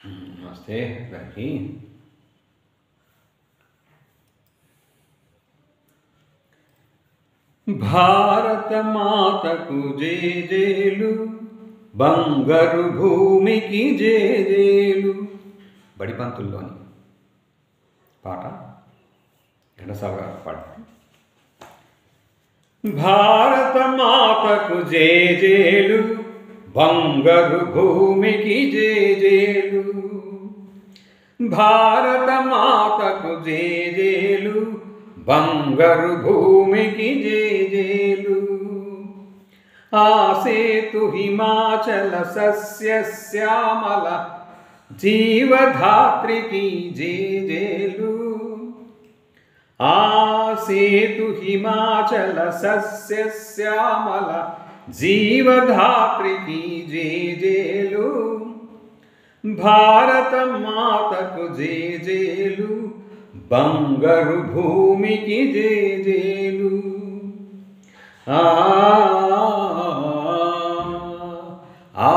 నమస్తే అందరికీ. భారత మాతకు జేజేలు, బంగారు భూమికి జేజేలు. బడిపంతుల్లోని పాట ఘంటసాల గారు పాడారు. భారత మాతకు జేజేలు, బంగారు భూమికి జేజేలు. భారత మాతకు జేజేలు, బంగారు భూమికి జేజేలు. ఆ సేతు హిమాచల సస్యశ్యామల జీవధాత్రికి జేజేలు. ఆ సేతు హిమాచల సస్యశ్యామల జీవధాత్రికి జేజేలు. భారత మాతకు జేజేలు, బంగారు భూమికి జేజేలు. ఆ ఆ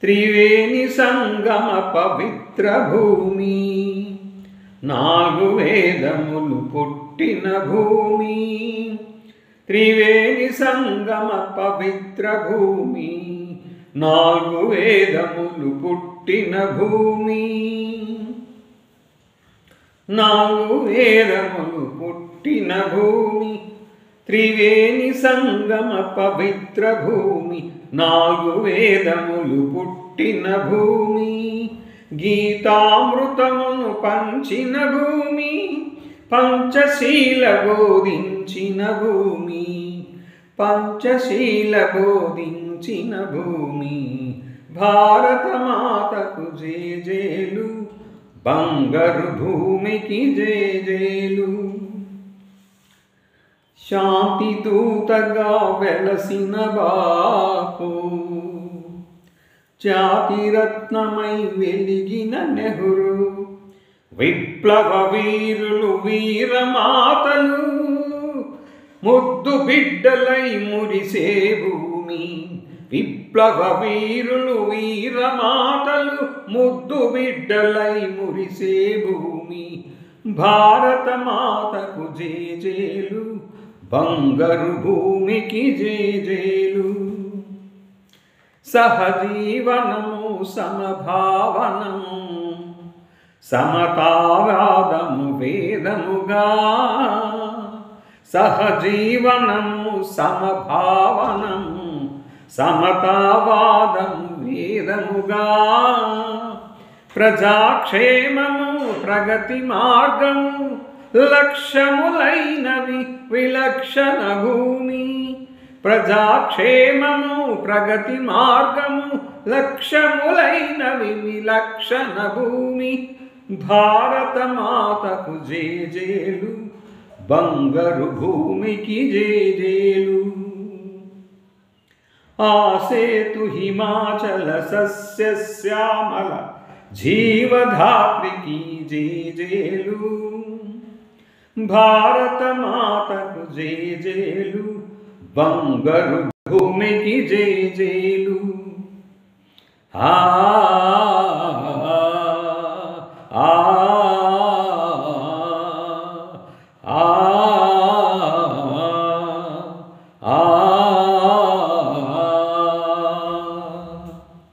త్రివేణి సంగమ పవిత్ర భూమి, 4 వేదములు పుట్టిన భూమి. త్రివేణి సంగమ పవిత్ర భూమి, 4 వేదములు పుట్టిన భూమి. 4 వేదములు పుట్టిన భూమి. త్రివేణి సంగమ పవిత్ర భూమి, 4 వేదములు పుట్టిన భూమి. గీతామృతమును పంచిన భూమి, పంచశీల బోధించిన భూమి. పంచశీల బోధించిన భూమి. భారత మాతకు జేజేలు, బంగారు భూమికి జేజేలు. శాంతి దూతగా వెలసిన బాపు, జాతిరత్నమై వెలిగిన నెహ్రూ. విప్లవ వీరులు వీరమాతలు, ముద్దు బిడ్డలై మురిసే భూమి. విప్లవ వీరులు వీరమాతలు, ముద్దు బిడ్డలై మురిసే భూమి. భారత మాతకు జేజేలు, బంగారు భూమికి జేజేలు. సహజీవనము సమభావనము, సమతావాదము వేదముగా. సహజీవనము సమభావనము, సమతావాదము వేదముగా. ప్రజాక్షేమము ప్రగతి మార్గము, లక్ష్యములైనవి విలక్షణ భూమి. ప్రజాక్షేమము ప్రగతి మార్గము, లక్ష్యములైనవి విలక్షణ భూమి. భారత మాతకు జేజేలు, బంగారు భూమికి జేజేలు. ఆ సేతు హిమాచల సస్యశ్యామల జీవధాత్రికి జేజేలు. భారత మాతకు జేజేలు, బంగారు భూమికి జేజేలు. ఆ ఆ ఆ ఆ